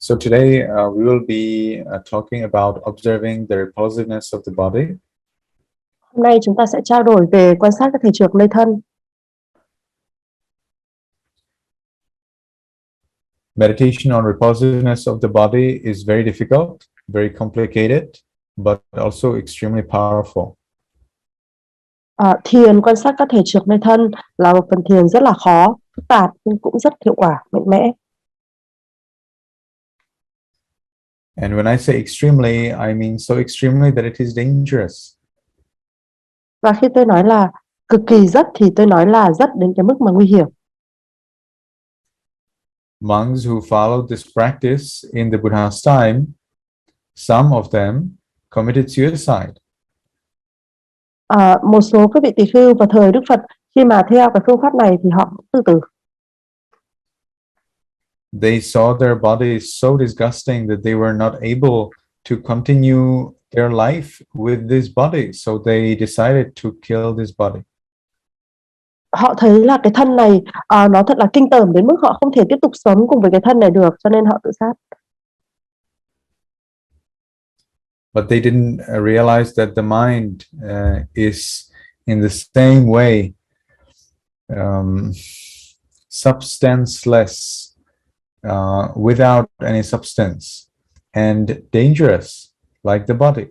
So today we will be talking about observing the repulsiveness of the body. Hôm nay chúng ta sẽ trao đổi về quan sát các thể trượt nơi thân. Meditation on repulsiveness of the body is very difficult, very complicated, but also extremely powerful. Thiền quan sát các thể trượt nơi thân là một phần thiền rất là khó, phức tạp nhưng cũng rất hiệu quả, mạnh mẽ. And when I say extremely, I mean so extremely that it is dangerous. Và khi tôi nói là cực kỳ rất thì tôi nói là rất đến cái mức mà nguy hiểm. Monks who followed this practice in the Buddha's time, some of them committed suicide. Một số các vị tỳ khưu vào thời Đức Phật khi mà theo cái phương pháp này thì họ cũng tự tử. They saw their bodies so disgusting that they were not able to continue their life with this body, so they decided to kill this body. Họ thấy là cái thân này nó thật là kinh tởm đến mức họ không thể tiếp tục sống cùng với cái thân này được, cho nên họ tự sát. But they didn't realize that the mind is in the same way substanceless, without any substance, and dangerous like the body.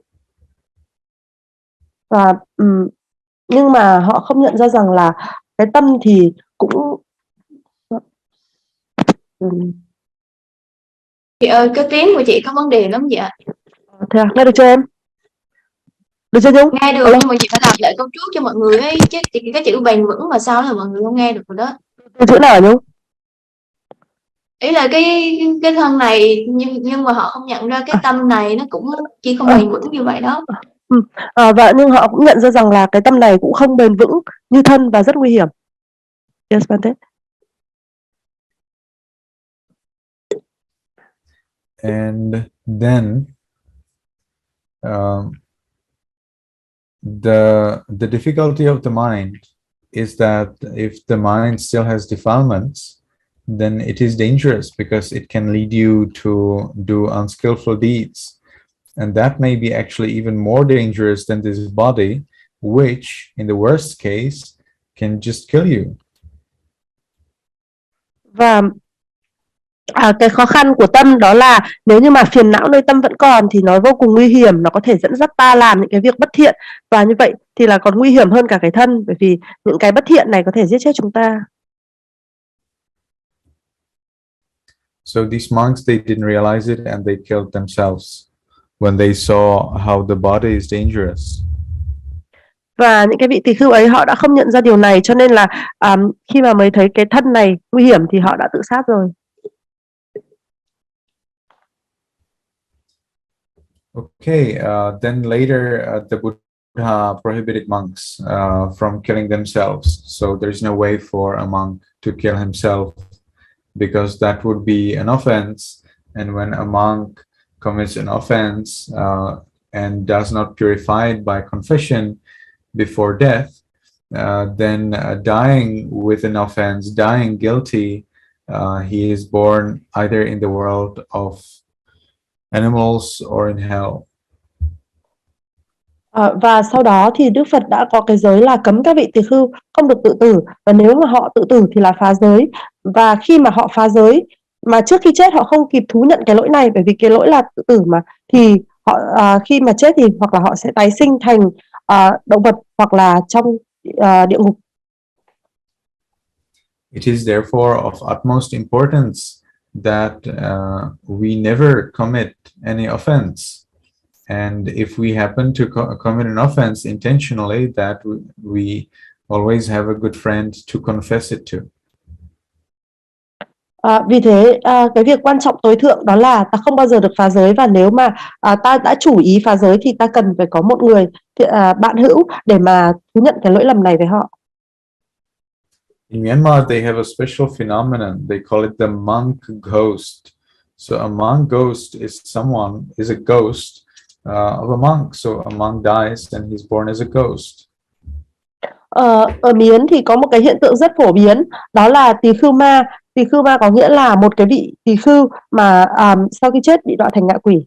Và nhưng mà họ không nhận ra rằng là cái tâm thì cũng Chị ơi, cái tiếng của chị có vấn đề lắm chị ạ. Thế à? Nghe được chưa em? Được chưa Nhung? Nghe được nhưng mà chị phải đọc lại câu trước cho mọi người ấy, chứ cái chữ bền vững mà sao là mọi người không nghe được rồi đó. Chữ nào hả Nhung? Ý là cái thân này nhưng mà họ không nhận ra cái tâm này nó cũng chỉ không bền vững như vậy đó. Và nhưng họ cũng nhận ra rằng là cái tâm này cũng không bền vững như thân và rất nguy hiểm. Yes, Bante. And then the difficulty of the mind is that if the mind still has defilements, then it is dangerous because it can lead you to do unskillful deeds, and that may be actually even more dangerous than this body, which in the worst case can just kill you. Và cái khó khăn của tâm đó là nếu như mà phiền não nơi tâm vẫn còn thì nó vô cùng nguy hiểm, nó có thể dẫn dắt ta làm những cái việc bất thiện, và như vậy thì là còn nguy hiểm hơn cả cái thân, bởi vì những cái bất thiện này có thể giết chết chúng ta. So these monks, they didn't realize it and they killed themselves when they saw how the body is dangerous. Và những cái vị tỳ khưu ấy họ đã không nhận ra điều này, cho nên là khi mà mới thấy cái thân này nguy hiểm thì họ đã tự sát rồi. Okay, then later the Buddha prohibited monks from killing themselves. So there's no way for a monk to kill himself, because that would be an offense. And when a monk commits an offense and does not purify it by confession before death, then dying with an offense, dying guilty, he is born either in the world of animals or in hell. Và sau đó thì Đức Phật đã có cái giới là cấm các vị tỳ khưu không được tự tử, và nếu mà họ tự tử thì là phá giới. Và khi mà họ phá giới mà trước khi chết họ không kịp thú nhận cái lỗi này, bởi vì cái lỗi là tự tử mà, thì họ khi mà chết thì hoặc là họ sẽ tái sinh thành động vật hoặc là trong địa ngục. It is therefore of utmost importance that we never commit any offense, and if we happen to commit an offense intentionally, that we always have a good friend to confess it to. Vì thế cái việc quan trọng tối thượng đó là ta không bao giờ được phá giới, và nếu mà ta đã chủ ý phá giới thì ta cần phải có một người bạn hữu để mà thú nhận cái lỗi lầm này với họ. In Myanmar, they have a special phenomenon. They call it the monk ghost. So a monk ghost is a ghost of a monk. So a monk dies and he's born as a ghost. Ở Miến thì có một cái hiện tượng rất phổ biến, đó là tỳ khưu ma Tỳ khưu ma có nghĩa là một cái vị tỳ khưu mà sau khi chết bị đọa thành ngạ quỷ.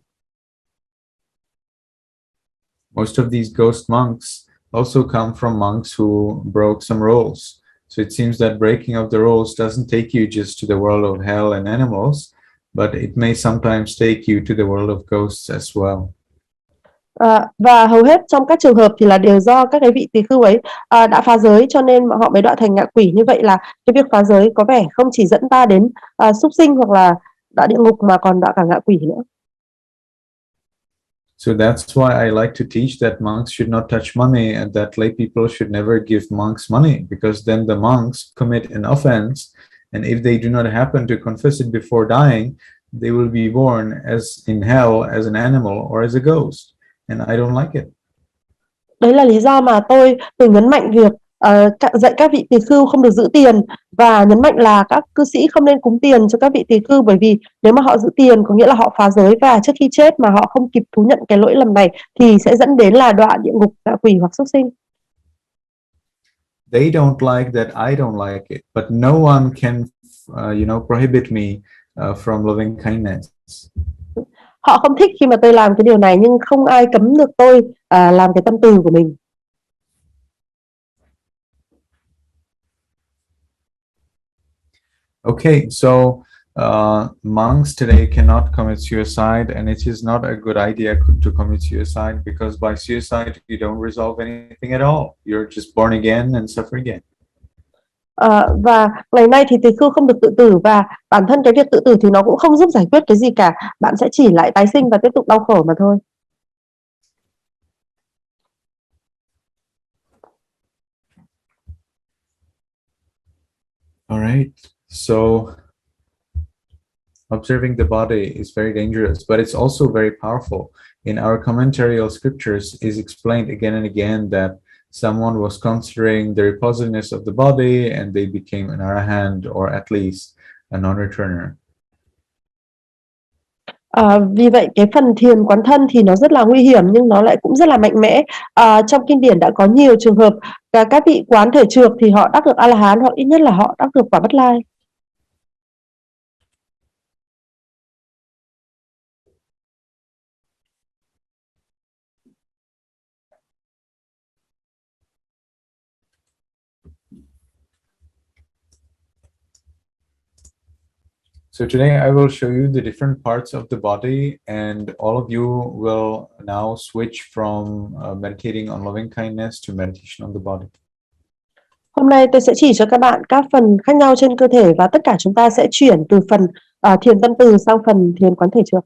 Most of these ghost monks also come from monks who broke some rules. So it seems that breaking of the rules doesn't take you just to the world of hell and animals, but it may sometimes take you to the world of ghosts as well. Và hầu hết trong các trường hợp thì là đều do các cái vị tỳ khưu ấy đã phá giới, cho nên họ mới đọa thành ngạ quỷ. Như vậy là cái việc phá giới có vẻ không chỉ dẫn ta đến súc sinh hoặc là đọa địa ngục mà còn đọa cả ngạ quỷ nữa. So that's why I like to teach that monks should not touch money and that lay people should never give monks money, because then the monks commit an offense, and if they do not happen to confess it before dying, they will be born as in hell as an animal or as a ghost, and I don't like it. Đấy là lý do mà tôi thường nhấn mạnh việc dạy các vị tỳ khưu không được giữ tiền, và nhấn mạnh là các cư sĩ không nên cúng tiền cho các vị tỳ khưu, bởi vì nếu mà họ giữ tiền có nghĩa là họ phá giới, và trước khi chết mà họ không kịp thú nhận cái lỗi lầm này thì sẽ dẫn đến là đọa địa ngục, ngạ quỷ hoặc súc sinh. They don't like that I don't like it, but no one can prohibit me from loving kindness. Họ không thích khi mà tôi làm cái điều này, nhưng không ai cấm được tôi làm cái tâm từ của mình. Okay, so monks today cannot commit suicide, and it is not a good idea to commit suicide, because by suicide you don't resolve anything at all. You're just born again and suffer again. Và ngày nay thì tỳ khưu không được tự tử, và bản thân cái việc tự tử thì nó cũng không giúp giải quyết cái gì cả. Bạn sẽ chỉ lại tái sinh và tiếp tục đau khổ mà thôi. All right, so observing the body is very dangerous, but it's also very powerful. In our commentarial scriptures is explained again and again that someone was considering the repulsiveness of the body and they became an arahant, or at least a non-returner. Vì vậy cái phần thiền quán thân thì nó rất là nguy hiểm, nhưng nó lại cũng rất là mạnh mẽ. Trong kinh điển đã có nhiều trường hợp các vị quán thể trượt thì họ đắc được A-la-hán, hoặc ít nhất là họ đắc được quả Bất Lai. So today I will show you the different parts of the body, and all of you will now switch from meditating on loving kindness to meditation on the body. Hôm nay tôi sẽ chỉ cho các bạn các phần khác nhau trên cơ thể, và tất cả chúng ta sẽ chuyển từ phần thiền tâm từ sang phần thiền quán thể trượt.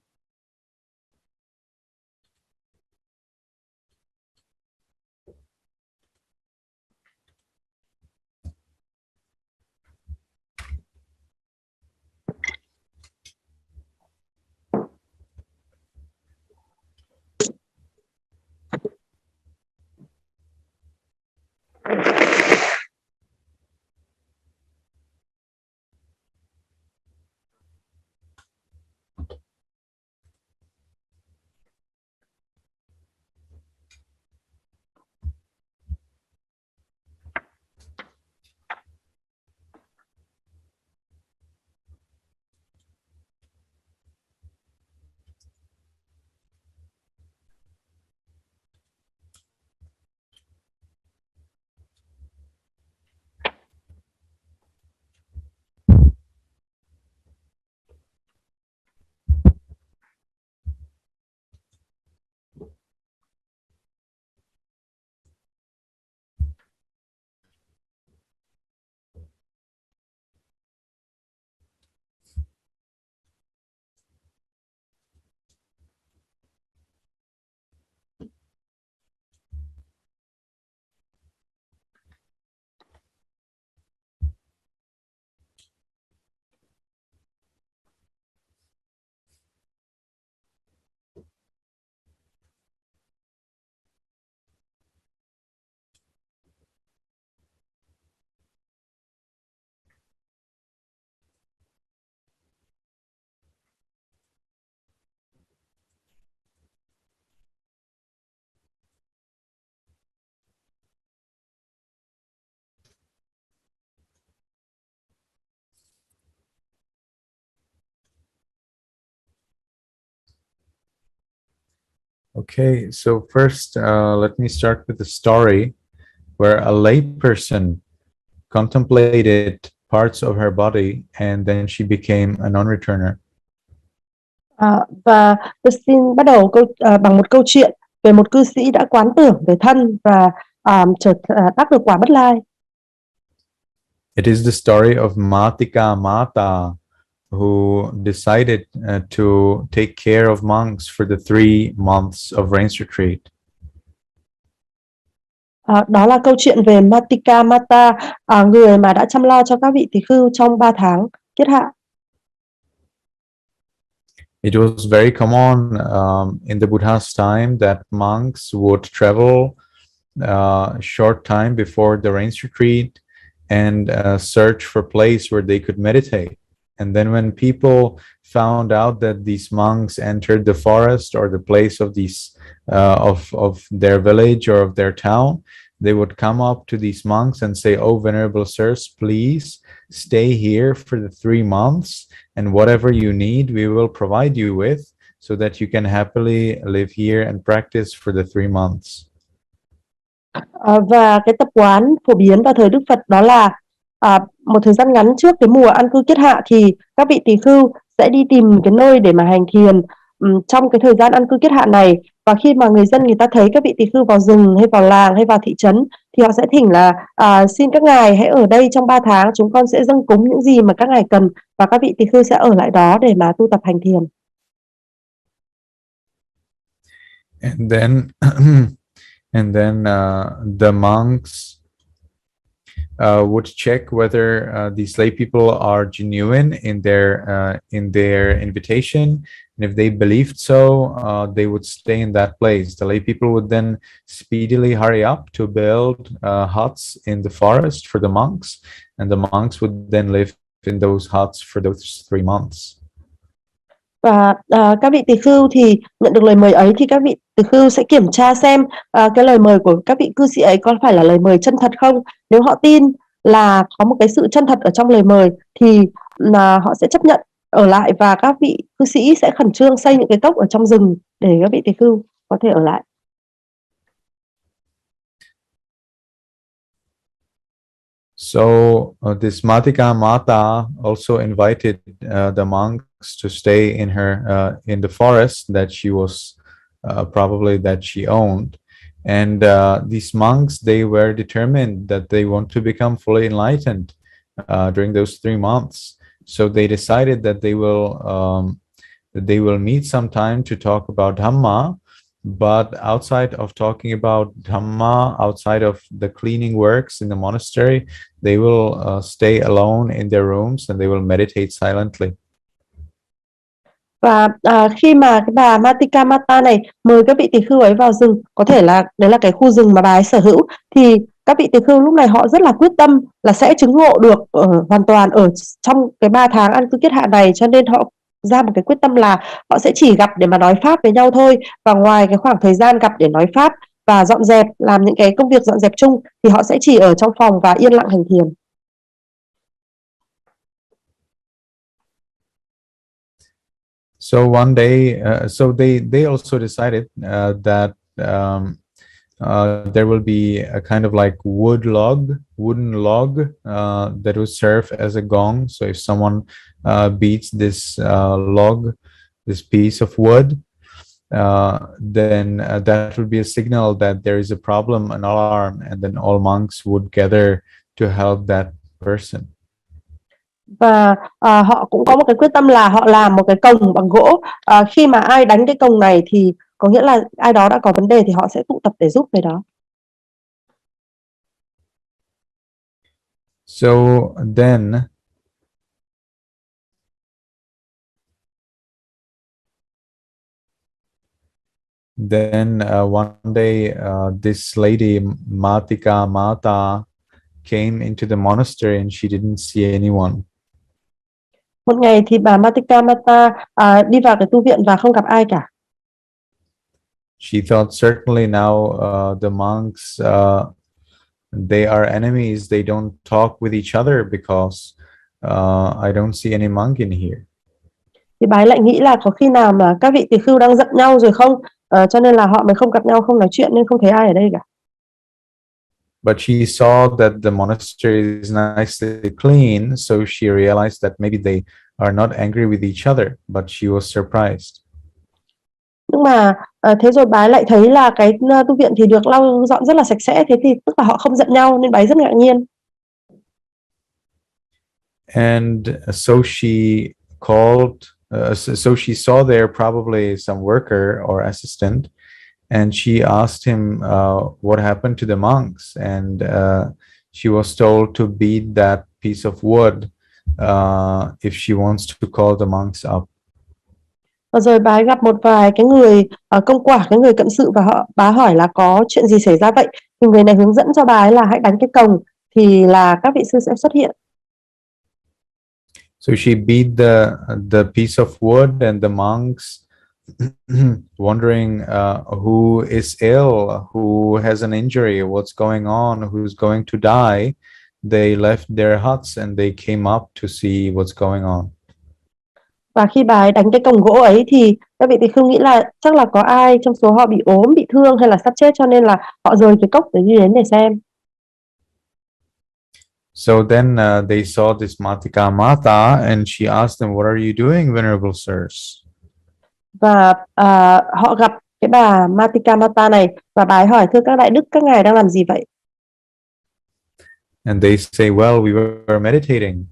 Okay, so first, let me start with the story where a layperson contemplated parts of her body and then she became a non-returner. Và tôi xin bắt đầu bằng một câu chuyện về một cư sĩ đã quán tưởng về thân và đắc được quả bất lai. It is the story of Mata, who decided to take care of monks for the 3 months of rains retreat. Đó là câu chuyện về Mata, người mà đã chăm lo cho các vị tỳ khưu trong 3 tháng kiết hạ. It was very common in the Buddha's time that monks would travel short time before the rains retreat and search for place where they could meditate. And then when people found out that these monks entered the forest or the place of these of their village or of their town, they would come up to these monks and say, "Oh, venerable sirs, please stay here for the 3 months, and whatever you need, we will provide you with, so that you can happily live here and practice for the 3 months." Và cái tập quán phổ biến vào thời Đức Phật đó là một thời gian ngắn trước cái mùa an cư kiết hạ thì các vị tỳ khưu sẽ đi tìm cái nơi để mà hành thiền trong cái thời gian an cư kiết hạ này. Và khi mà người dân người ta thấy các vị tỳ khưu vào rừng hay vào làng hay vào thị trấn thì họ sẽ thỉnh là xin các ngài hãy ở đây trong 3 tháng, chúng con sẽ dâng cúng những gì mà các ngài cần, và các vị tỳ khưu sẽ ở lại đó để mà tu tập hành thiền. And then the monks would check whether these lay people are genuine in their invitation, and if they believed so, they would stay in that place. The lay people would then speedily hurry up to build huts in the forest for the monks, and the monks would then live in those huts for those 3 months. Và các vị tỳ khưu thì nhận được lời mời ấy thì các vị tỳ khưu sẽ kiểm tra xem cái lời mời của các vị cư sĩ ấy có phải là lời mời chân thật không. Nếu họ tin là có một cái sự chân thật ở trong lời mời thì họ sẽ chấp nhận ở lại, và các vị cư sĩ sẽ khẩn trương xây những cái cốc ở trong rừng để các vị tỳ khưu có thể ở lại. So this Mata also invited the monks to stay in the forest that she was probably that she owned, and these monks, they were determined that they want to become fully enlightened during those 3 months. So they decided that they will meet sometime to talk about Dhamma, but outside of talking about Dhamma, outside of the cleaning works in the monastery, they will stay alone in their rooms and they will meditate silently. Và khi mà cái bà Mata này mời các vị tỳ khưu ấy vào rừng, có thể là đấy là cái khu rừng mà bà ấy sở hữu, thì các vị tỳ khưu lúc này họ rất là quyết tâm là sẽ chứng ngộ được hoàn toàn ở trong cái 3 tháng an cư kiết hạ này, cho nên họ ra một cái quyết tâm là họ sẽ chỉ gặp để mà nói pháp với nhau thôi, và ngoài cái khoảng thời gian gặp để nói pháp và dọn dẹp, làm những cái công việc dọn dẹp chung, thì họ sẽ chỉ ở trong phòng và yên lặng hành thiền. So one day, so they also decided that there will be a kind of like wooden log that would serve as a gong. So if someone beats this log, this piece of wood, then that would be a signal that there is a problem, an alarm, and then all monks would gather to help that person. Và họ cũng có một cái quyết tâm là họ làm một cái cồng bằng gỗ. Khi mà ai đánh cái cồng này thì có nghĩa là ai đó đã có vấn đề, thì họ sẽ tụ tập để giúp người đó. So then one day this lady Mata came into the monastery and she didn't see anyone. Một ngày thì bà Mata đi vào cái tu viện và không gặp ai cả. She thought certainly now the monks they are enemies. They don't talk with each other because I don't see any monk in here. Thì bà ấy lại nghĩ là có khi nào mà các vị tỳ khưu đang giận nhau rồi không? cho nên là họ mới không gặp nhau, không nói chuyện nên không thấy ai ở đây cả. But she saw that the monastery is nicely clean, so she realized that maybe they are not angry with each other, but she was surprised. Nhưng mà thế rồi bà ấy lại thấy là cái tu viện thì được lau dọn rất là sạch sẽ, thế thì tức là họ không giận nhau, nên bà ấy rất ngạc nhiên. And so she called, so she saw there probably some worker or assistant, and she asked him what happened to the monks, and she was told to beat that piece of wood if she wants to call the monks up. Và rồi bà ấy gặp một vài cái người công quả, cái người cận sự, và bà hỏi là có chuyện gì xảy ra vậy, thì người này hướng dẫn cho bà ấy là hãy đánh cái cồng thì là các vị sư sẽ xuất hiện. So she beat the piece of wood, and the monks, wondering who is ill, who has an injury, what's going on, who's going to die, they left their huts and they came up to see what's going on. Và khi bà ấy đánh cái cồng gỗ ấy thì các vị tỳ khưu nghĩ là chắc là có ai trong số họ bị ốm, bị thương hay là sắp chết, cho nên là họ rời cái cốc để đi đến để xem. So then they saw this Metta, and she asked them, "What are you doing, venerable sirs?" Và họ gặp cái bà Metta này, và bà ấy hỏi: thưa các đại đức, các ngài đang làm gì vậy? And they say, "Well, we were meditating."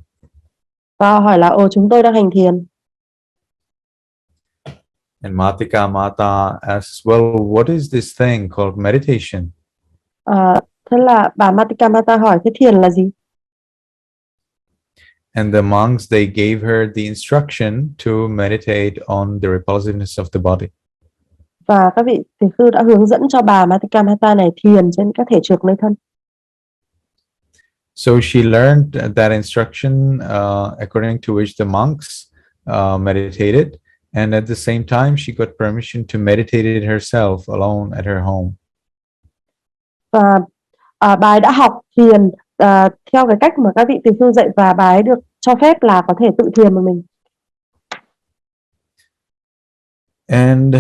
Và họ hỏi là chúng tôi đang hành thiền. And Metta asks, "Well, what is this thing called meditation?" Thế là bà Metta hỏi: thế thiền là gì? And the monks, they gave her the instruction to meditate on the repulsiveness of the body. Và các vị tỳ khưu đã hướng dẫn cho bà Metta này thiền trên các thể trượt nơi thân. So she learned that instruction according to which the monks meditated, and at the same time she got permission to meditate it herself alone at her home. Và bà ấy đã học thiền theo cái cách mà các vị tỳ khưu dạy, và bà ấy được cho phép là có thể tự thiền một mình. And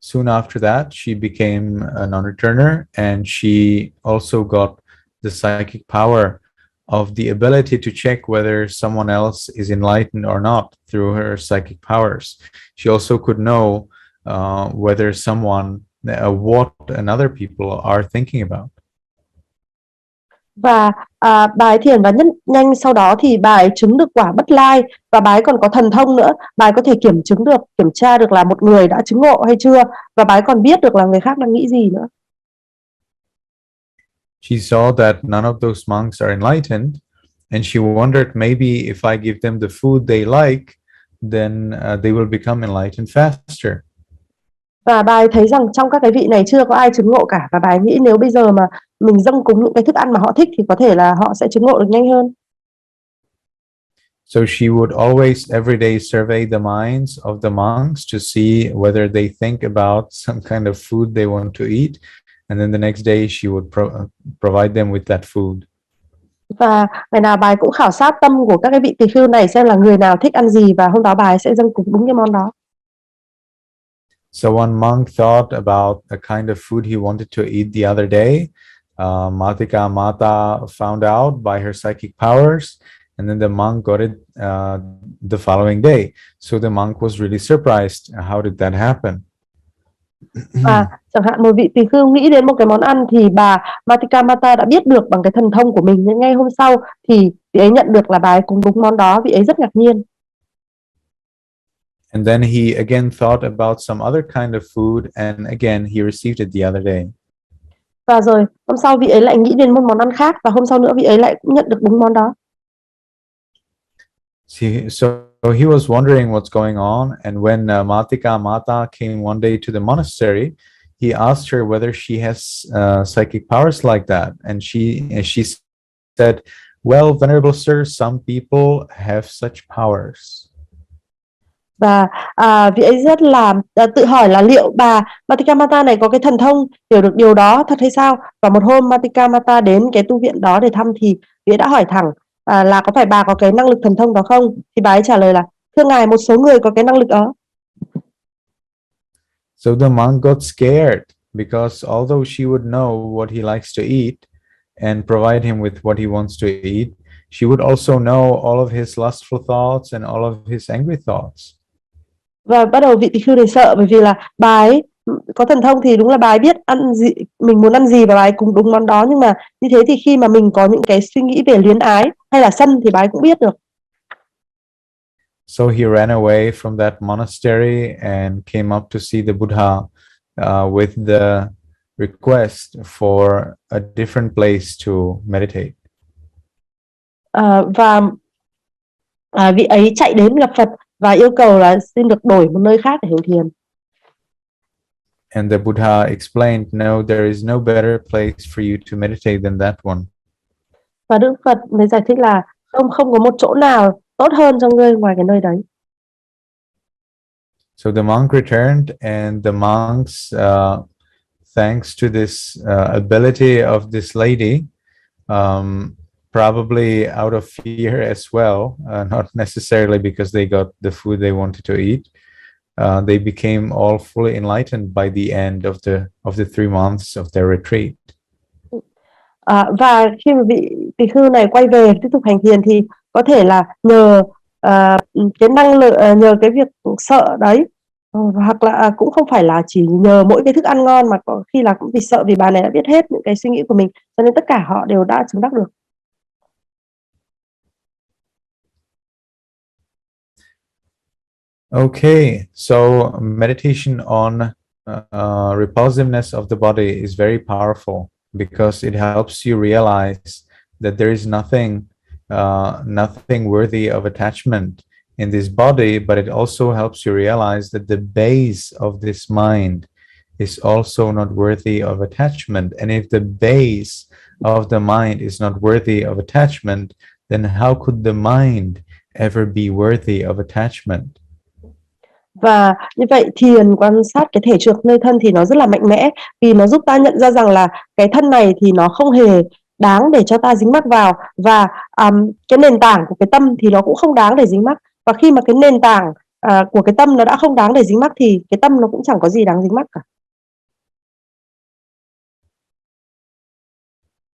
soon after that, she became a non-returner, and she also got the psychic power of the ability to check whether someone else is enlightened or not through her psychic powers. She also could know whether someone, what another people are thinking about. Và bà ấy thiền và nhanh sau đó thì bà ấy chứng được quả Bất Lai, và bà ấy còn có thần thông nữa. Bà ấy có thể kiểm tra được là một người đã chứng ngộ hay chưa, và bà ấy còn biết được là người khác đang nghĩ gì nữa. She saw that none of those monks are enlightened, and she wondered, maybe if I give them the food they like, then they will become enlightened faster. Và bà ấy thấy rằng trong các cái vị này chưa có ai chứng ngộ cả, và bà ấy nghĩ nếu bây giờ mà mình dâng cúng những cái thức ăn mà họ thích thì có thể là họ sẽ chứng ngộ được nhanh hơn. So she would always every day survey the minds of the monks to see whether they think about some kind of food they want to eat, and then the next day she would provide them with that food. Và ngày nào bà ấy cũng khảo sát tâm của các cái vị tỳ khưu này xem là người nào thích ăn gì, và hôm đó bà ấy sẽ dâng cúng đúng cái món đó. So one monk thought about a kind of food he wanted to eat the other day. Metta found out by her psychic powers, and then the monk got it the following day. So the monk was really surprised. How did that happen? Và chẳng hạn một vị tỳ khưu nghĩ đến một cái món ăn thì bà Metta đã biết được bằng cái thần thông của mình, nhưng ngay hôm sau thì vị ấy nhận được là bà ấy cúng đúng món đó, vị ấy rất ngạc nhiên. And then he again thought about some other kind of food, and again he received it the other day. Và rồi hôm sau vị ấy lại nghĩ đến một món ăn khác, và hôm sau nữa vị ấy lại cũng nhận được đúng món đó. So he was wondering what's going on, and when Metta came one day to the monastery, he asked her whether she has psychic powers like that, and she said, "Well, venerable sir, some people have such powers." Và vị ấy rất là tự hỏi là liệu bà Metta này có cái thần thông hiểu được điều đó thật hay sao. Và một hôm Metta đến cái tu viện đó để thăm thì vị ấy đã hỏi thẳng là có phải bà có cái năng lực thần thông đó không? Thì bà ấy trả lời là: thưa ngài, một số người có cái năng lực đó. So the monk got scared because although she would know what he likes to eat and provide him with what he wants to eat, she would also know all of his lustful thoughts and all of his angry thoughts. Và bắt đầu vị tỳ khưu này sợ, bởi vì là bà ấy có thần thông thì đúng là bà ấy biết ăn gì, mình muốn ăn gì và bà ấy cũng đúng món đó, nhưng mà như thế thì khi mà mình có những cái suy nghĩ về luyến ái hay là sân thì bà ấy cũng biết được. So he ran away from that monastery and came up to see the Buddha with the request for a different place to meditate. Vị ấy chạy đến gặp Phật và yêu cầu là xin được đổi một nơi khác để hành thiền. And the Buddha explained, no, there is no better place for you to meditate than that one. Và Đức Phật mới giải thích là không có một chỗ nào tốt hơn cho ngươi ngoài cái nơi đấy. So the monk returned, and the monks, thanks to this ability of this lady, probably out of fear as well, not necessarily because they got the food they wanted to eat, they became all fully enlightened by the end of the 3 months of their retreat. Và khi mà vị tỳ khưu này quay về tiếp tục hành thiền thì có thể là nhờ cái năng lượng, nhờ cái việc sợ đấy, hoặc là cũng không phải là chỉ nhờ mỗi cái thức ăn ngon, mà có khi là cũng vì sợ, vì bà này đã biết hết những cái suy nghĩ của mình, cho nên tất cả họ đều đã chứng đắc được. Okay, so meditation on repulsiveness of the body is very powerful because it helps you realize that there is nothing worthy of attachment in this body, but it also helps you realize that the base of this mind is also not worthy of attachment. And if the base of the mind is not worthy of attachment, then how could the mind ever be worthy of attachment? Và như vậy thiền quan sát cái thể trượt nơi thân thì nó rất là mạnh mẽ, vì nó giúp ta nhận ra rằng là cái thân này thì nó không hề đáng để cho ta dính mắc vào, và cái nền tảng của cái tâm thì nó cũng không đáng để dính mắc. Và khi mà cái nền tảng của cái tâm nó đã không đáng để dính mắc thì cái tâm nó cũng chẳng có gì đáng dính mắc cả.